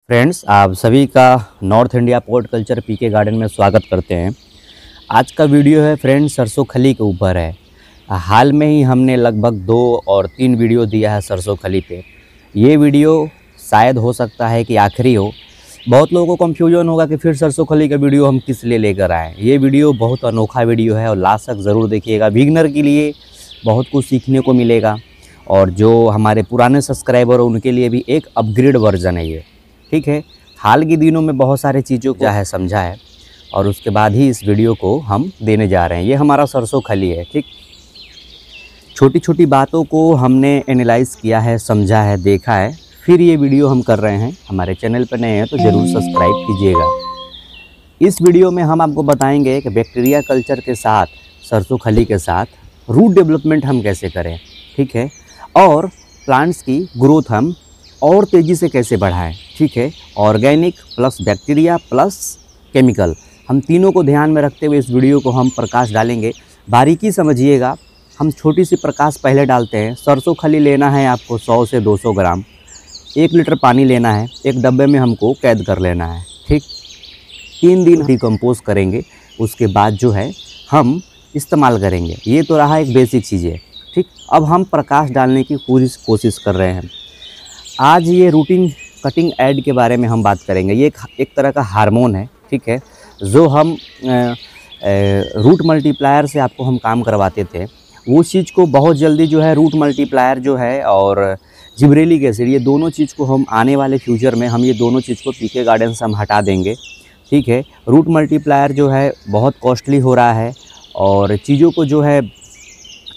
Friends, आप सभी का नॉर्थ इंडिया पॉट कल्चर पीके गार्डन में स्वागत करते हैं। आज का वीडियो है फ्रेंड्स सरसों खली के ऊपर है। हाल में ही हमने लगभग 2 और 3 वीडियो दिया है सरसों खली पे। ये वीडियो शायद हो सकता है कि आखिरी हो। बहुत लोगों को कंफ्यूजन होगा कि फिर सरसों खली का वीडियो हम किस लिए लेकर आए। ये वीडियो बहुत अनोखा वीडियो है और लास्ट तक ज़रूर देखिएगा। बिगिनर के लिए बहुत कुछ सीखने को मिलेगा और जो हमारे पुराने सब्सक्राइबर हैं उनके लिए भी एक अपग्रेड वर्जन है ये। ठीक है, हाल के दिनों में बहुत सारे चीज़ों को है समझा है और उसके बाद ही इस वीडियो को हम देने जा रहे हैं। ये हमारा सरसों खली है। ठीक, छोटी छोटी बातों को हमने एनालाइज किया है, समझा है, देखा है, फिर ये वीडियो हम कर रहे हैं। हमारे चैनल पर नए हैं तो ज़रूर सब्सक्राइब कीजिएगा। इस वीडियो में हम आपको बताएंगे कि बैक्टीरिया कल्चर के साथ, सरसों खली के साथ रूट डेवलपमेंट हम कैसे करें। ठीक है, और प्लांट्स की ग्रोथ हम और तेज़ी से कैसे बढ़ाएं। ठीक है, organic plus bacteria plus chemical, हम तीनों को ध्यान में रखते हुए इस वीडियो को हम प्रकाश डालेंगे। बारीकी समझिएगा। हम छोटी सी प्रकाश पहले डालते हैं। सरसों खली लेना है आपको 100 से 200 ग्राम। 1 लीटर पानी लेना है। एक डब्बे में हमको कैद कर लेना है। ठीक, 3 दिन डिकम्पोज करेंगे, उसके बाद जो है हम इस्तेमाल करेंगे। ये तो रहा एक बेसिक चीज़ है। ठीक, अब हम प्रकाश डालने की पूरी कोशिश कर रहे हैं। आज ये रूटिंग कटिंग ऐड के बारे में हम बात करेंगे। ये एक तरह का हार्मोन है। ठीक है, जो हम रूट मल्टीप्लायर से आपको हम काम करवाते थे, वो चीज़ को बहुत जल्दी जो है रूट मल्टीप्लायर जो है और जिब्रेलिक एसिड, ये दोनों चीज़ को हम आने वाले फ्यूचर में हम ये दोनों चीज़ को पीके गार्डन से हम हटा देंगे। ठीक है, रूट मल्टीप्लायर जो है बहुत कॉस्टली हो रहा है और चीज़ों को जो है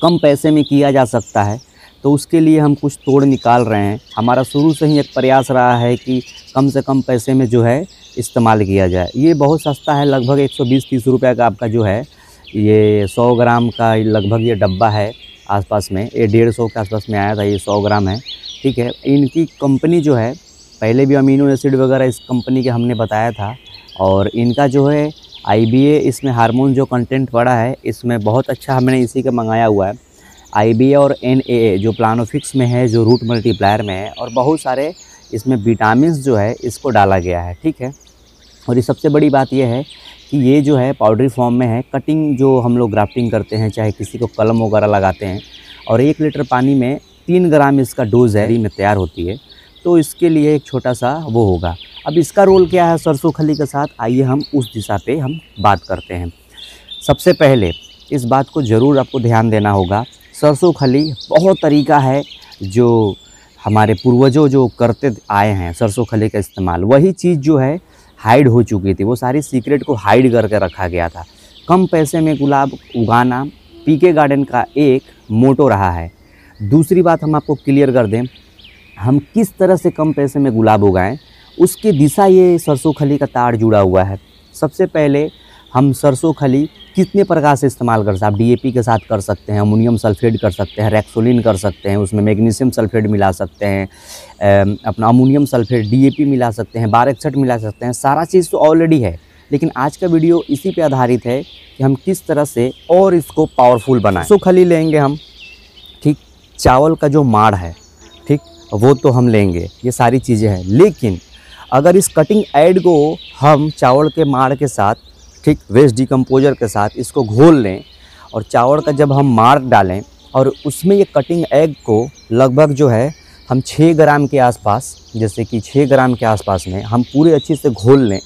कम पैसे में किया जा सकता है, तो उसके लिए हम कुछ तोड़ निकाल रहे हैं। हमारा शुरू से ही एक प्रयास रहा है कि कम से कम पैसे में जो है इस्तेमाल किया जाए। ये बहुत सस्ता है, लगभग 120-130 रुपये का आपका जो है ये 100 ग्राम का लगभग ये डब्बा है आसपास में। ये 150 के आसपास में आया था, ये 100 ग्राम है। ठीक है, इनकी कंपनी जो है, पहले भी अमीनो एसिड वगैरह इस कंपनी के हमने बताया था और इनका जो है IBA इसमें हार्मोन जो कंटेंट पड़ा है इसमें बहुत अच्छा, हमने इसी का मंगाया हुआ है। IBA और NAA जो प्लानोफिक्स में है, जो रूट मल्टीप्लायर में है, और बहुत सारे इसमें विटामिन्स जो है इसको डाला गया है। ठीक है, और ये सबसे बड़ी बात यह है कि ये जो है पाउडरी फॉर्म में है। कटिंग जो हम लोग ग्राफ्टिंग करते हैं, चाहे किसी को कलम वगैरह लगाते हैं, और 1 लीटर पानी में 3 ग्राम इसका डोज है में तैयार होती है, तो इसके लिए एक छोटा सा वो होगा। अब इसका रोल क्या है सरसों खली के साथ, आइए हम उस दिशा पे हम बात करते हैं। सबसे पहले इस बात को ज़रूर आपको ध्यान देना होगा, सरसों खली बहुत तरीका है जो हमारे पूर्वजों जो करते आए हैं सरसों खली का इस्तेमाल, वही चीज़ जो है हाइड हो चुकी थी। वो सारी सीक्रेट को हाइड करके रखा गया था। कम पैसे में गुलाब उगाना पीके गार्डन का एक मोटो रहा है। दूसरी बात हम आपको क्लियर कर दें, हम किस तरह से कम पैसे में गुलाब उगाएं, उसकी दिशा ये सरसों खली का तार जुड़ा हुआ है। सबसे पहले हम सरसों खली कितने प्रकार से इस्तेमाल कर सकते हैं। आप DAP के साथ कर सकते हैं, अमोनियम सल्फेट कर सकते हैं, रेक्सोलिन कर सकते हैं, उसमें मैग्नीशियम सल्फेट मिला सकते हैं, अपना अमोनियम सल्फेट DAP मिला सकते हैं, बार61 मिला सकते हैं। सारा चीज़ तो ऑलरेडी है, लेकिन आज का वीडियो इसी पे आधारित है कि हम किस तरह से और इसको पावरफुल बनाएं। सरसों खली लेंगे हम। ठीक, चावल का जो माड़ है, ठीक, वो तो हम लेंगे, ये सारी चीज़ें हैं। लेकिन अगर इस कटिंग ऐड को हम चावल के माड़ के साथ, ठीक, वेस्ट डिकम्पोजर के साथ इसको घोल लें और चावल का जब हम मार डालें और उसमें ये कटिंग एग को लगभग जो है हम 6 ग्राम के आसपास, जैसे कि 6 ग्राम के आसपास में हम पूरे अच्छे से घोल लें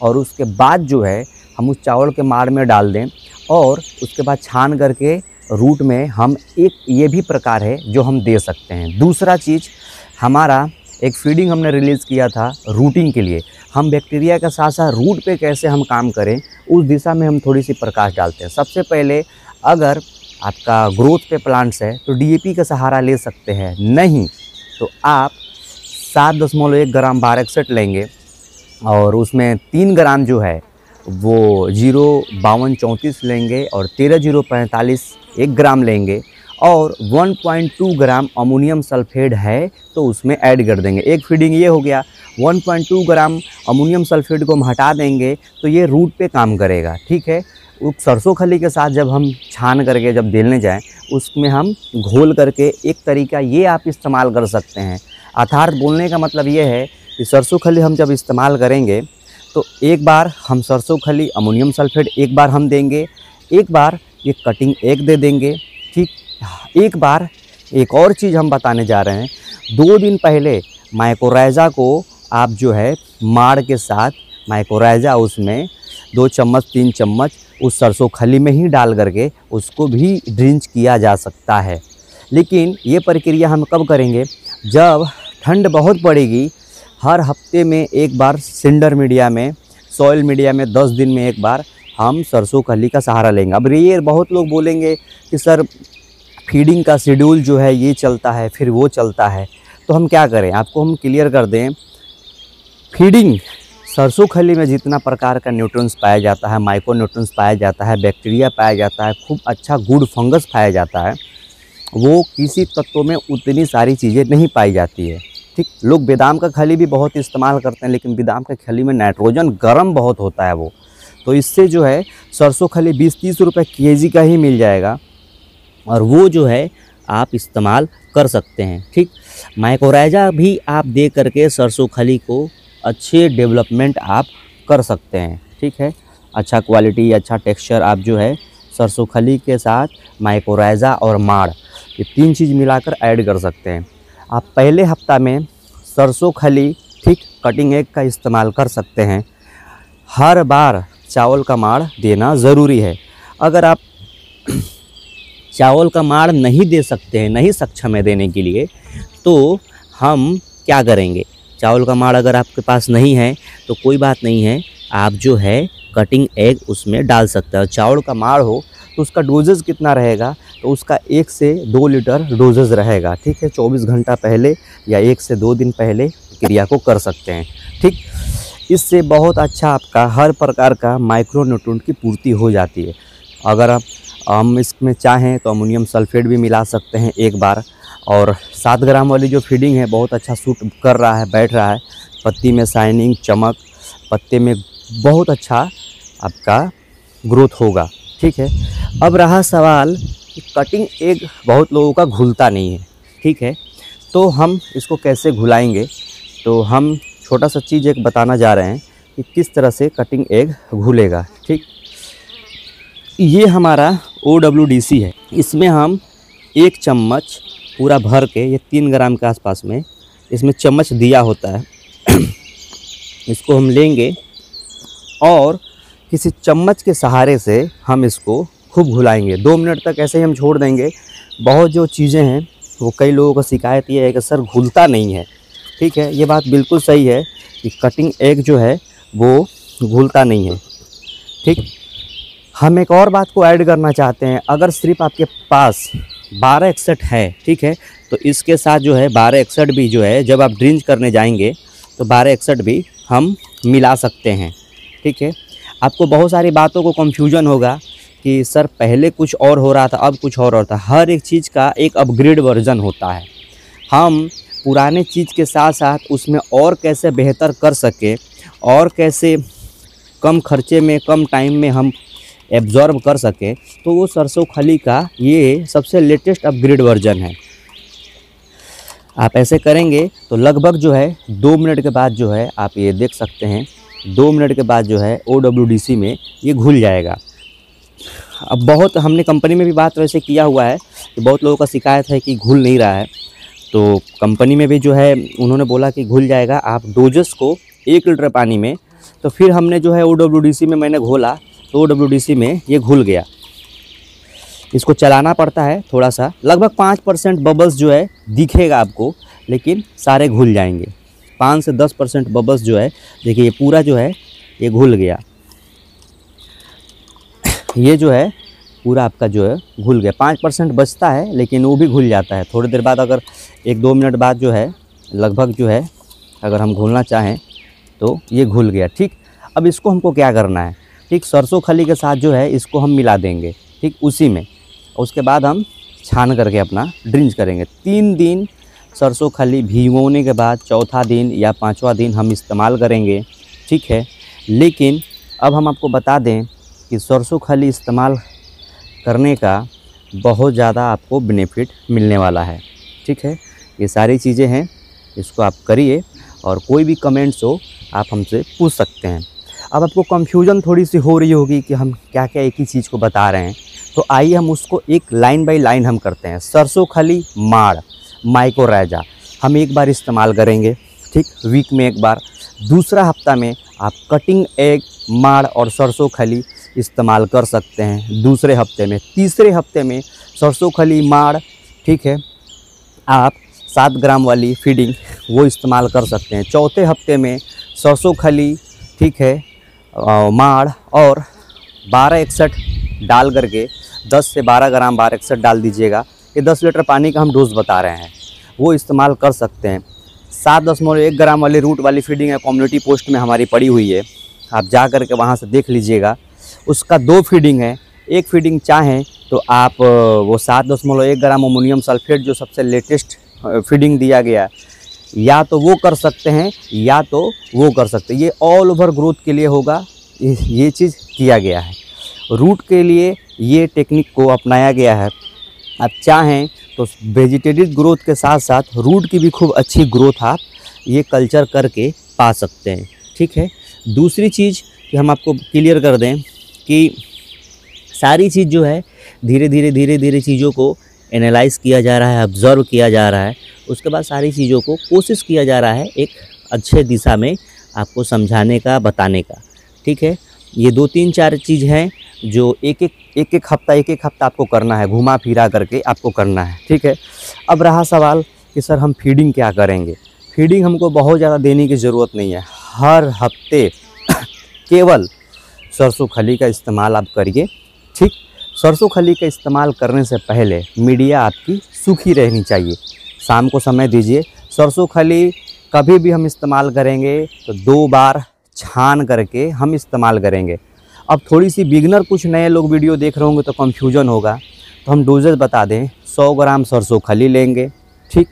और उसके बाद जो है हम उस चावल के मार में डाल दें और उसके बाद छान करके रूट में हम एक ये भी प्रकार है जो हम दे सकते हैं। दूसरा चीज़, हमारा एक फीडिंग हमने रिलीज़ किया था रूटिंग के लिए। हम बैक्टीरिया के साथ साथ रूट पे कैसे हम काम करें, उस दिशा में हम थोड़ी सी प्रकाश डालते हैं। सबसे पहले अगर आपका ग्रोथ पे प्लांट्स है तो DAP का सहारा ले सकते हैं, नहीं तो आप 7.1 ग्राम बार61 लेंगे और उसमें 3 ग्राम जो है वो 05234 लेंगे और 13045 1 ग्राम लेंगे और 1.2 ग्राम अमोनियम सल्फेट है तो उसमें ऐड कर देंगे। एक फीडिंग ये हो गया। 1.2 ग्राम अमोनियम सल्फेट को हम हटा देंगे तो ये रूट पे काम करेगा। ठीक है, उस सरसों खली के साथ जब हम छान करके जब देने जाएं, उसमें हम घोल करके एक तरीका ये आप इस्तेमाल कर सकते हैं। अर्थात बोलने का मतलब ये है कि सरसों खली हम जब इस्तेमाल करेंगे तो एक बार हम सरसों खली अमोनियम सल्फेट एक बार हम देंगे, एक बार ये कटिंग एग दे देंगे। ठीक, एक बार एक और चीज़ हम बताने जा रहे हैं, 2 दिन पहले माइकोराइज़ा को आप जो है माड़ के साथ माइकोराइज़ा उसमें 2 चम्मच 3 चम्मच उस सरसों खली में ही डाल करके उसको भी ड्रिंच किया जा सकता है। लेकिन ये प्रक्रिया हम कब करेंगे, जब ठंड बहुत पड़ेगी। हर हफ्ते में एक बार सिंडर मीडिया में, सॉइल मीडिया में 10 दिन में एक बार हम सरसों खली का सहारा लेंगे। अब ये बहुत लोग बोलेंगे कि सर फीडिंग का शेड्यूल जो है ये चलता है फिर वो चलता है, तो हम क्या करें, आपको हम क्लियर कर दें। फीडिंग सरसों खली में जितना प्रकार का न्यूट्रिएंट्स पाया जाता है, माइक्रो न्यूट्रिएंट्स पाया जाता है, बैक्टीरिया पाया जाता है, खूब अच्छा गुड फंगस पाया जाता है, वो किसी तत्वों में उतनी सारी चीज़ें नहीं पाई जाती है। ठीक, लोग बादाम का खली भी बहुत इस्तेमाल करते हैं, लेकिन बादाम का खली में नाइट्रोजन गर्म बहुत होता है वो, तो इससे जो है सरसों खली 20-30 रुपये केजी का ही मिल जाएगा और वो जो है आप इस्तेमाल कर सकते हैं। ठीक, माइकोराइज़ा भी आप दे करके सरसों खली को अच्छे डेवलपमेंट आप कर सकते हैं। ठीक है, अच्छा क्वालिटी, अच्छा टेक्सचर आप जो है सरसों खली के साथ माइकोराइज़ा और माड़ ये 3 चीज़ मिलाकर ऐड कर सकते हैं। आप पहले हफ्ता में सरसों खली, ठीक, कटिंग एग का इस्तेमाल कर सकते हैं। हर बार चावल का माड़ देना ज़रूरी है। अगर आप चावल का माड़ नहीं दे सकते हैं, नहीं सक्षम है देने के लिए, तो हम क्या करेंगे, चावल का माड़ अगर आपके पास नहीं है तो कोई बात नहीं है, आप जो है कटिंग एग उसमें डाल सकते हैं। चावल का माड़ हो तो उसका डोजेज़ कितना रहेगा, तो उसका 1 से 2 लीटर डोजेज़ रहेगा। ठीक है, 24 घंटा पहले या 1 से 2 दिन पहले क्रिया को कर सकते हैं। ठीक, इससे बहुत अच्छा आपका हर प्रकार का माइक्रो न्यूट्रिएंट की पूर्ति हो जाती है। अगर हम इसमें चाहें तो अमोनियम सल्फेट भी मिला सकते हैं एक बार, और 7 ग्राम वाली जो फीडिंग है बहुत अच्छा सूट कर रहा है, बैठ रहा है। पत्ती में शाइनिंग, चमक, पत्ते में बहुत अच्छा आपका ग्रोथ होगा। ठीक है, अब रहा सवाल कि कटिंग एग बहुत लोगों का घुलता नहीं है। ठीक है, तो हम इसको कैसे घुलाएंगे, तो हम छोटा सा चीज़ एक बताना जा रहे हैं कि किस तरह से कटिंग एग घुलेगा। ठीक, ये हमारा OWDC है, इसमें हम 1 चम्मच पूरा भर के, ये 3 ग्राम के आसपास में इसमें चम्मच दिया होता है इसको हम लेंगे और किसी चम्मच के सहारे से हम इसको खूब घुलाएंगे। 2 मिनट तक ऐसे ही हम छोड़ देंगे। बहुत जो चीज़ें हैं वो कई लोगों का शिकायत ये है कि सर घुलता नहीं है। ठीक है, ये बात बिल्कुल सही है कि कटिंग एग जो है वो घुलता नहीं है। ठीक, हम एक और बात को ऐड करना चाहते हैं। अगर सिर्फ आपके पास 1261 है, ठीक है, तो इसके साथ जो है 1261 भी जो है जब आप ड्रिंच करने जाएंगे तो 1261 भी हम मिला सकते हैं। ठीक है, आपको बहुत सारी बातों को कन्फ्यूजन होगा कि सर पहले कुछ और हो रहा था अब कुछ और था। हर एक चीज़ का एक अपग्रेड वर्जन होता है। हम पुराने चीज़ के साथ साथ उसमें और कैसे बेहतर कर सके और कैसे कम खर्चे में कम टाइम में हम एब्जॉर्ब कर सके, तो वो सरसों खली का ये सबसे लेटेस्ट अपग्रेड वर्जन है। आप ऐसे करेंगे तो लगभग जो है 2 मिनट के बाद जो है आप ये देख सकते हैं 2 मिनट के बाद जो है OWDC में ये घुल जाएगा। अब बहुत हमने कंपनी में भी बात वैसे किया हुआ है कि बहुत लोगों का शिकायत है कि घुल नहीं रहा है, तो कंपनी में भी जो है उन्होंने बोला कि घुल जाएगा। आप डोजेस को 1 लीटर पानी में, तो फिर हमने जो है OWDC में मैंने घोला तो OWDC में ये घुल गया। इसको चलाना पड़ता है थोड़ा सा, लगभग 5% बबल्स जो है दिखेगा आपको, लेकिन सारे घुल जाएंगे। 5 से 10% बबल्स जो है, देखिए ये पूरा जो है ये घुल गया। ये जो है पूरा आपका जो है घुल गया। 5% बचता है लेकिन वो भी घुल जाता है थोड़ी देर बाद। अगर 1-2 मिनट बाद जो है लगभग जो है अगर हम घुलना चाहें तो ये घुल गया। ठीक, अब इसको हमको क्या करना है, ठीक, सरसों खली के साथ जो है इसको हम मिला देंगे, ठीक, उसी में। उसके बाद हम छान करके अपना ड्रिंच करेंगे। 3 दिन सरसों खली भिगोने के बाद चौथा दिन या 5वां दिन हम इस्तेमाल करेंगे। ठीक है, लेकिन अब हम आपको बता दें कि सरसों खली इस्तेमाल करने का बहुत ज़्यादा आपको बेनिफिट मिलने वाला है। ठीक है, ये सारी चीज़ें हैं, इसको आप करिए और कोई भी कमेंट्स हो आप हमसे पूछ सकते हैं। अब आपको कन्फ्यूजन थोड़ी सी हो रही होगी कि हम क्या क्या एक ही चीज़ को बता रहे हैं, तो आइए हम उसको एक लाइन बाय लाइन हम करते हैं। सरसों खली, माड़, माइकोराइजा हम एक बार इस्तेमाल करेंगे, ठीक, वीक में एक बार। दूसरा हफ्ता में आप कटिंग एग, माड़ और सरसों खली इस्तेमाल कर सकते हैं दूसरे हफ्ते में। तीसरे हफ्ते में सरसों खली, माड़, ठीक है, आप 7 ग्राम वाली फीडिंग वो इस्तेमाल कर सकते हैं। चौथे हफ्ते में सरसों खली, ठीक है, माड़ और 1261 डाल करके 10 से 12 ग्राम 1261 डाल दीजिएगा। ये 10 लीटर पानी का हम डोज बता रहे हैं, वो इस्तेमाल कर सकते हैं। 7.1 ग्राम वाली रूट वाली फीडिंग है, कम्युनिटी पोस्ट में हमारी पड़ी हुई है, आप जा कर के वहाँ से देख लीजिएगा। उसका 2 फीडिंग है। एक फीडिंग चाहें तो आप वो 7.1 ग्राम अमोनियम सल्फेट जो सबसे लेटेस्ट फीडिंग दिया गया है, या तो वो कर सकते हैं या तो वो कर सकते हैं। ये ऑल ओवर ग्रोथ के लिए होगा, ये चीज़ किया गया है। रूट के लिए ये टेक्निक को अपनाया गया है। आप चाहें तो वेजिटेटिव ग्रोथ के साथ साथ रूट की भी खूब अच्छी ग्रोथ आप ये कल्चर करके पा सकते हैं, ठीक है। दूसरी चीज़ कि हम आपको क्लियर कर दें कि सारी चीज़ जो है धीरे धीरे चीज़ों को एनालाइज़ किया जा रहा है, ऑब्ज़र्व किया जा रहा है, उसके बाद सारी चीज़ों को कोशिश किया जा रहा है एक अच्छे दिशा में आपको समझाने का, बताने का, ठीक है। ये 2-3-4 चीज़ हैं जो एक हफ्ता आपको करना है, घुमा फिरा करके आपको करना है, ठीक है। अब रहा सवाल कि सर हम फीडिंग क्या करेंगे। फीडिंग हमको बहुत ज़्यादा देने की ज़रूरत नहीं है। हर हफ्ते केवल सरसों खली का इस्तेमाल आप करिए, ठीक। सरसों खली का इस्तेमाल करने से पहले मीडिया आपकी सूखी रहनी चाहिए। शाम को समय दीजिए। सरसों खली कभी भी हम इस्तेमाल करेंगे तो 2 बार छान करके हम इस्तेमाल करेंगे। अब थोड़ी सी बिगनर कुछ नए लोग वीडियो देख रहे होंगे तो कन्फ्यूजन होगा, तो हम डोजेज बता दें। 100 ग्राम सरसों खली लेंगे, ठीक,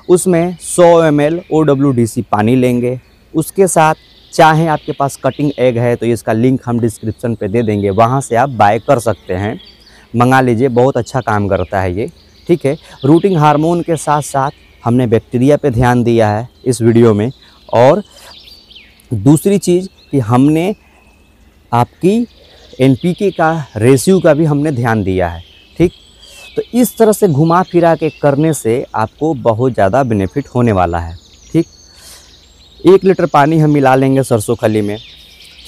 उसमें 100 ml OWDC पानी लेंगे। उसके साथ चाहें आपके पास कटिंग एग है तो इसका लिंक हम डिस्क्रिप्शन पे दे देंगे, वहाँ से आप बाय कर सकते हैं, मंगा लीजिए, बहुत अच्छा काम करता है ये, ठीक है। रूटिंग हार्मोन के साथ साथ हमने बैक्टीरिया पे ध्यान दिया है इस वीडियो में। और दूसरी चीज़ कि हमने आपकी NPK का रेशियो का भी हमने ध्यान दिया है, ठीक। तो इस तरह से घुमा फिरा के करने से आपको बहुत ज़्यादा बेनिफिट होने वाला है, ठीक। 1 लीटर पानी हम मिला लेंगे सरसों खली में,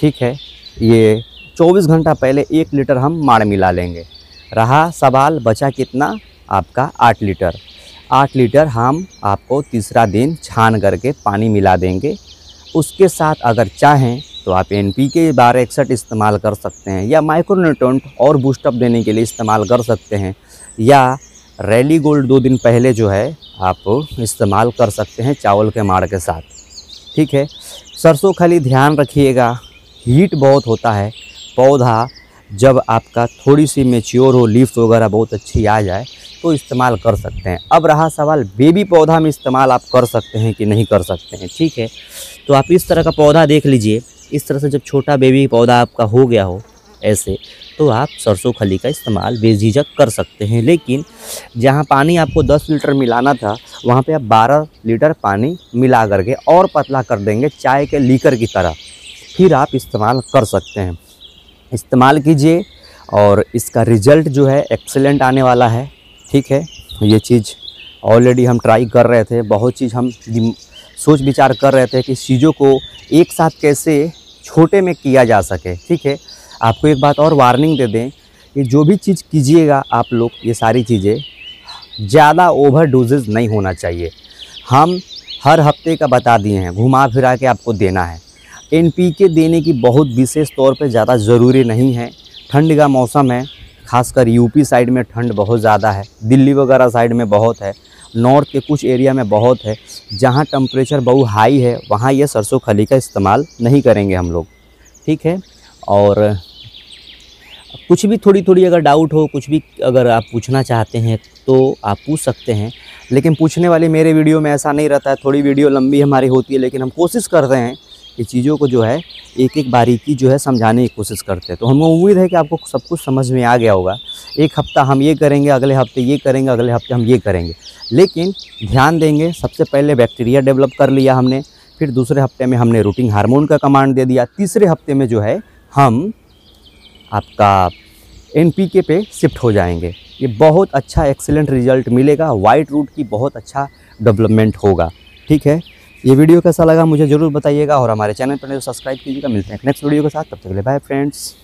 ठीक है। ये 24 घंटा पहले 1 लीटर हम माड़ मिला लेंगे। रहा सवाल बचा कितना आपका 8 लीटर। 8 लीटर हम आपको तीसरा दिन छान करके पानी मिला देंगे। उसके साथ अगर चाहें तो आप NPK 1261 इस्तेमाल कर सकते हैं, या माइक्रोन्यूट्रेंट और बूस्टअप देने के लिए इस्तेमाल कर सकते हैं, या रैली गोल्ड 2 दिन पहले जो है आप इस्तेमाल कर सकते हैं चावल के माड़ के साथ, ठीक है। सरसों खली ध्यान रखिएगा, हीट बहुत होता है। पौधा जब आपका थोड़ी सी मैच्योर हो, लीव्स वगैरह बहुत अच्छी आ जाए तो इस्तेमाल कर सकते हैं। अब रहा सवाल बेबी पौधा में इस्तेमाल आप कर सकते हैं कि नहीं कर सकते हैं, ठीक है। तो आप इस तरह का पौधा देख लीजिए। इस तरह से जब छोटा बेबी पौधा आपका हो गया हो ऐसे, तो आप सरसों खली का इस्तेमाल बेझिझक कर सकते हैं। लेकिन जहाँ पानी आपको 10 लीटर मिलाना था वहाँ पे आप 12 लीटर पानी मिला करके और पतला कर देंगे, चाय के लीकर की तरह, फिर आप इस्तेमाल कर सकते हैं। इस्तेमाल कीजिए और इसका रिज़ल्ट जो है एक्सीलेंट आने वाला है, ठीक है। ये चीज़ ऑलरेडी हम ट्राई कर रहे थे, बहुत चीज़ हम सोच विचार कर रहे थे कि चीज़ों को एक साथ कैसे छोटे में किया जा सके, ठीक है। आपको एक बात और वार्निंग दे दें कि जो भी चीज़ कीजिएगा आप लोग, ये सारी चीज़ें ज़्यादा ओवर डोजेज नहीं होना चाहिए। हम हर हफ्ते का बता दिए हैं, घुमा फिरा के आपको देना है। NPK देने की बहुत विशेष तौर पे ज़्यादा ज़रूरी नहीं है। ठंड का मौसम है, खासकर यूपी साइड में ठंड बहुत ज़्यादा है, दिल्ली वगैरह साइड में बहुत है, नॉर्थ के कुछ एरिया में बहुत है। जहाँ टेम्परेचर बहुत हाई है वहाँ ये सरसों खली का इस्तेमाल नहीं करेंगे हम लोग, ठीक है। और कुछ भी थोड़ी अगर डाउट हो, कुछ भी अगर आप पूछना चाहते हैं तो आप पूछ सकते हैं। लेकिन पूछने वाले मेरे वीडियो में ऐसा नहीं रहता है, थोड़ी वीडियो लंबी हमारी होती है, लेकिन हम कोशिश करते हैं कि चीज़ों को जो है एक एक बारीकी जो है समझाने की कोशिश करते हैं। तो हमें उम्मीद है कि आपको सब कुछ समझ में आ गया होगा। एक हफ़्ता हम ये करेंगे, अगले हफ्ते ये करेंगे, अगले हफ्ते हम ये करेंगे, लेकिन ध्यान देंगे। सबसे पहले बैक्टीरिया डेवलप कर लिया हमने, फिर दूसरे हफ्ते में हमने रूटिंग हार्मोन का कमांड दे दिया। तीसरे हफ्ते में जो है हम आपका NPK पे शिफ्ट हो जाएंगे। ये बहुत अच्छा एक्सीलेंट रिजल्ट मिलेगा, वाइट रूट की बहुत अच्छा डेवलपमेंट होगा। ठीक है, ये वीडियो कैसा लगा मुझे ज़रूर बताइएगा और हमारे चैनल पर सब्सक्राइब कीजिएगा। मिलते हैं नेक्स्ट वीडियो के साथ, तब तक के लिए बाय फ्रेंड्स।